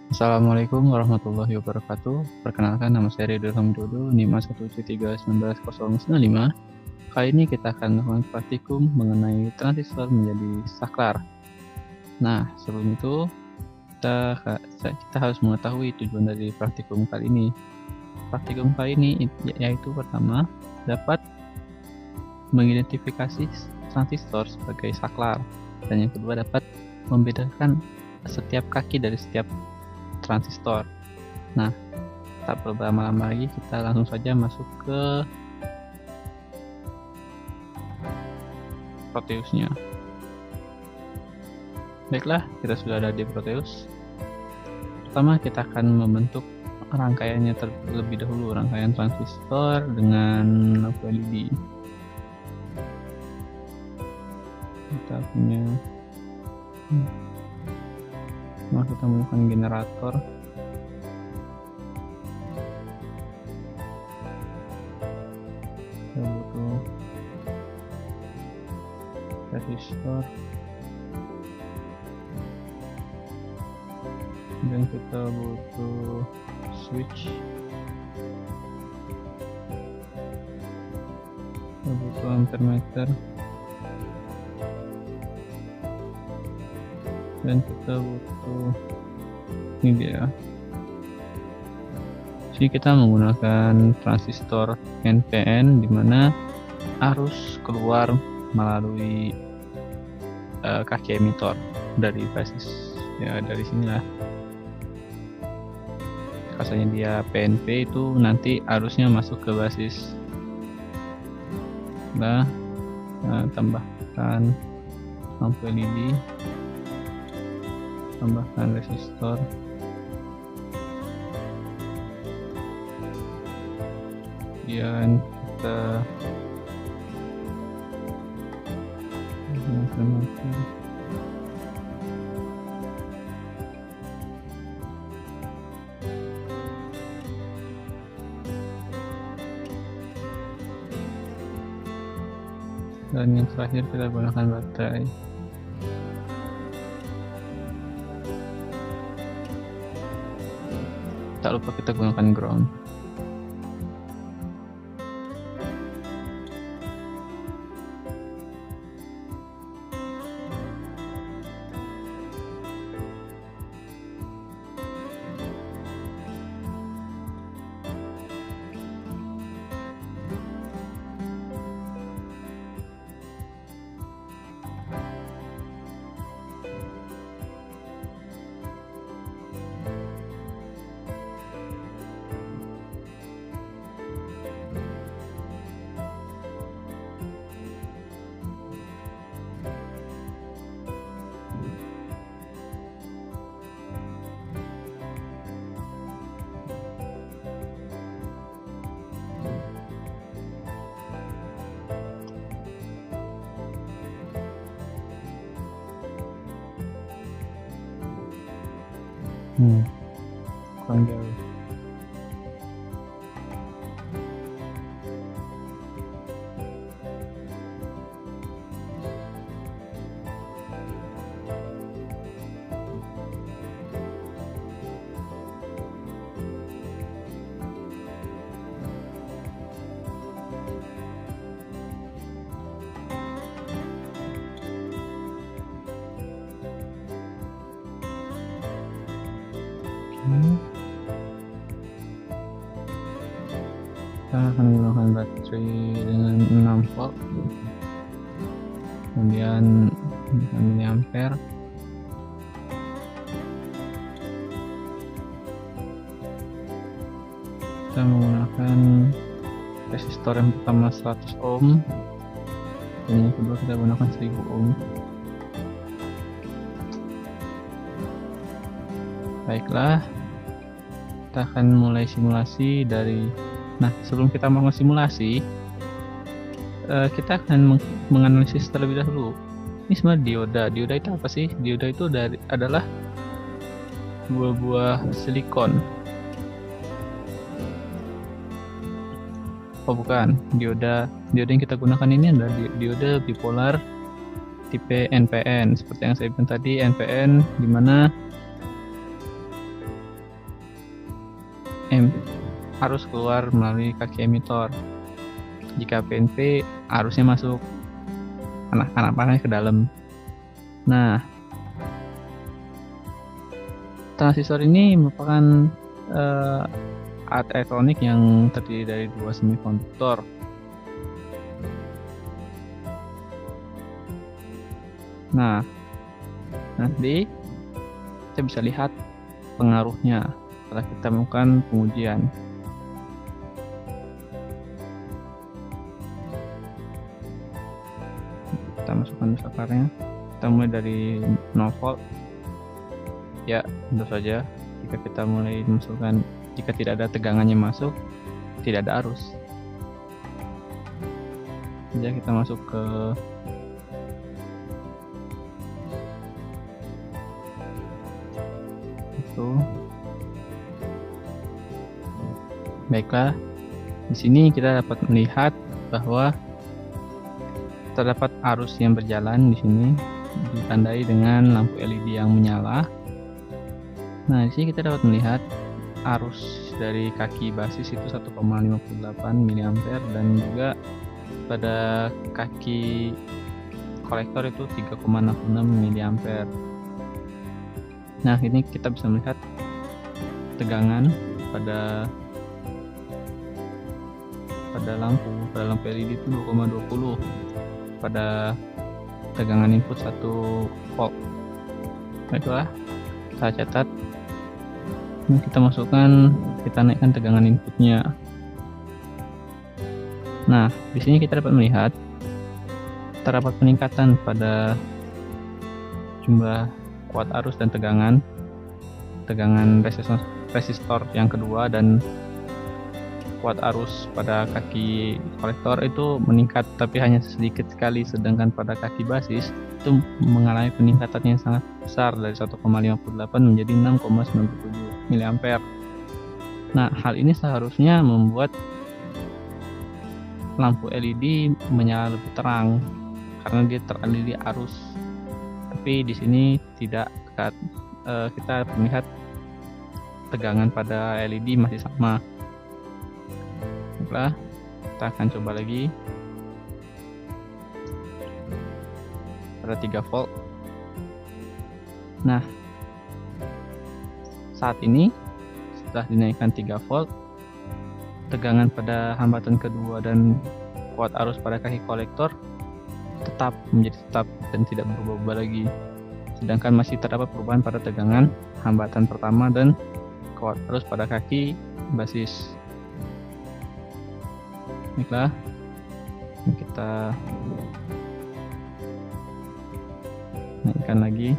Assalamualaikum warahmatullahi wabarakatuh. Perkenalkan, nama saya Ridwan Widodo, NIM A1C3199095. Kali ini kita akan melakukan praktikum mengenai transistor menjadi saklar. Nah, sebelum itu kita harus mengetahui tujuan dari praktikum kali ini. Praktikum kali ini yaitu pertama, dapat mengidentifikasi transistor sebagai saklar, dan yang kedua dapat membedakan setiap kaki dari setiap transistor. Nah, tak perlu berlama-lama lagi, kita langsung saja masuk ke Proteusnya. Baiklah, kita sudah ada di Proteus. Pertama, kita akan membentuk rangkaiannya terlebih dahulu, rangkaian transistor dengan lampu LED. Kita punya kita menggunakan generator. Kita butuh resistor, dan kita butuh switch, kita butuh ampermeter, dan kita butuh ini dia. Jadi kita menggunakan transistor NPN, di mana arus keluar melalui kaki emitor dari basis, ya dari sinilah. Kasarnya dia PNP, itu nanti arusnya masuk ke basis. Nah, tambahkan lampu LED, tambahkan resistor, kemudian kita dan yang terakhir kita gunakan baterai. Tak lupa kita gunakan ground. Kurang jauh. Kita akan menggunakan baterai dengan 6 volt, kemudian miliampere, kita menggunakan resistor yang pertama 100 ohm, dan yang kedua kita gunakan 1000 ohm. Baiklah, kita akan mulai simulasi dari. Nah, sebelum kita melakukan simulasi, kita akan menganalisis terlebih dahulu. Ini sebenarnya dioda. Dioda itu apa sih? Dioda itu adalah buah silikon. Oh bukan, dioda yang kita gunakan ini adalah dioda bipolar tipe NPN. Seperti yang saya bilang tadi, NPN, di mana arus keluar melalui kaki emitor. Jika PNP, arusnya masuk anak panel ke dalam. Nah, transistor ini merupakan alat elektronik yang terdiri dari 2 semikonduktor. Nah, nanti kita bisa lihat pengaruhnya setelah kita melakukan pengujian. Kita masukkan saklarnya. Kita mulai dari 0 volt. Ya, tentu saja jika kita mulai masukkan, jika tidak ada tegangannya masuk, tidak ada arus. Jadi kita masuk ke itu. Baiklah, di sini kita dapat melihat bahwa terdapat arus yang berjalan di sini, ditandai dengan lampu LED yang menyala. Nah, di sini kita dapat melihat arus dari kaki basis itu 1,58 mA dan juga pada kaki kolektor itu 3,66 mA. Nah, ini kita bisa melihat tegangan pada lampu LED itu 2,20 pada tegangan input 1 volt. Baiklah, kita catat. Ini kita masukkan, kita naikkan tegangan inputnya. Nah, di sini kita dapat melihat terdapat peningkatan pada jumlah kuat arus dan tegangan resistor yang kedua, dan kuat arus pada kaki kolektor itu meningkat, tapi hanya sedikit sekali, sedangkan pada kaki basis itu mengalami peningkatan yang sangat besar dari 1,58 menjadi 6,97 mA. Nah, hal ini seharusnya membuat lampu LED menyala lebih terang karena dia teraliri arus. Tapi di sini tidak, kita melihat tegangan pada LED masih sama. Baiklah, kita akan coba lagi pada 3 volt. Nah, saat ini setelah dinaikkan 3 volt, tegangan pada hambatan kedua dan kuat arus pada kaki kolektor menjadi tetap dan tidak berubah-ubah lagi. Sedangkan masih terdapat perubahan pada tegangan hambatan pertama dan kuat arus pada kaki basis. Baiklah, kita naikkan lagi.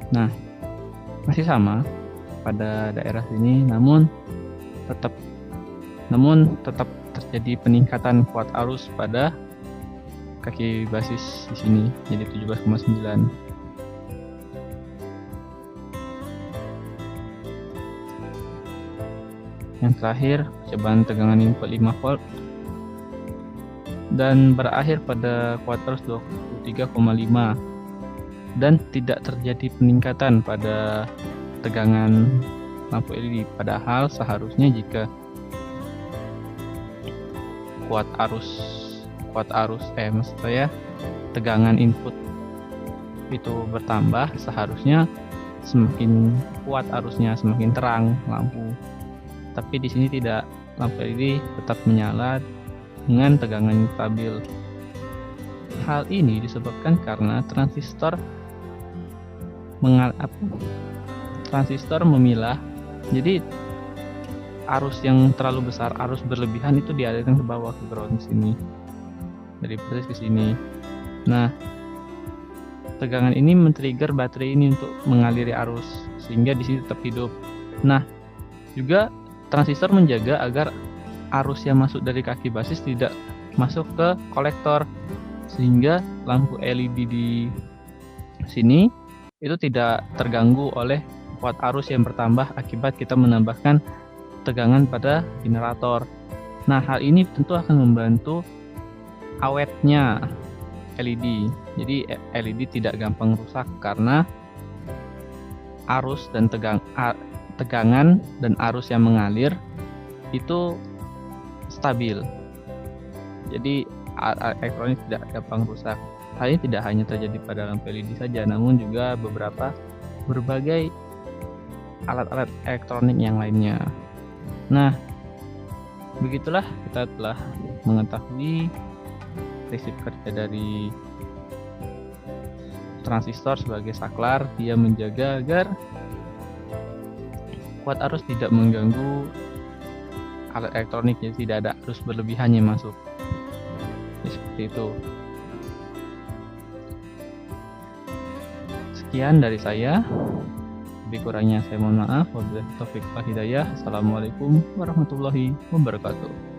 Nah, masih sama pada daerah sini, namun tetap terjadi peningkatan kuat arus pada kaki basis di sini, jadi 17,9. Yang terakhir, percobaan tegangan input 5 volt dan berakhir pada kuat arus 23,5 dan tidak terjadi peningkatan pada tegangan lampu LED. Padahal seharusnya jika tegangan input itu bertambah, seharusnya semakin kuat arusnya, semakin terang lampu. Tapi di sini tidak, lampu LED tetap menyala dengan tegangan stabil. Hal ini disebabkan karena transistor memilah, jadi arus yang terlalu besar, arus berlebihan itu dialirkan ke bawah, ke ground sini, dari basis ke sini. Nah, tegangan ini men-trigger baterai ini untuk mengaliri arus sehingga di sini tetap hidup. Nah, juga transistor menjaga agar arus yang masuk dari kaki basis tidak masuk ke kolektor, sehingga lampu LED di sini itu tidak terganggu oleh kuat arus yang bertambah akibat kita menambahkan tegangan pada generator. Nah, hal ini tentu akan membantu awetnya LED. Jadi LED tidak gampang rusak karena arus dan tegangan dan arus yang mengalir itu stabil. Jadi alat elektronik tidak gampang rusak. Hal ini tidak hanya terjadi pada lampu LED saja, namun juga berbagai alat-alat elektronik yang lainnya. Nah, begitulah kita telah mengetahui prinsip kerja dari transistor sebagai saklar. Dia menjaga agar kuat arus tidak mengganggu alat elektronik, jadi tidak ada arus berlebihannya masuk. Ya, seperti itu. Sekian dari saya. Lebih kurangnya saya mohon maaf. Wabillahi taufiq wal hidayah. Assalamualaikum warahmatullahi wabarakatuh.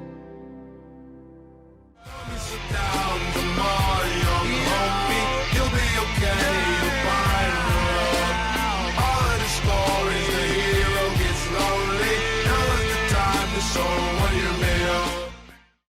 So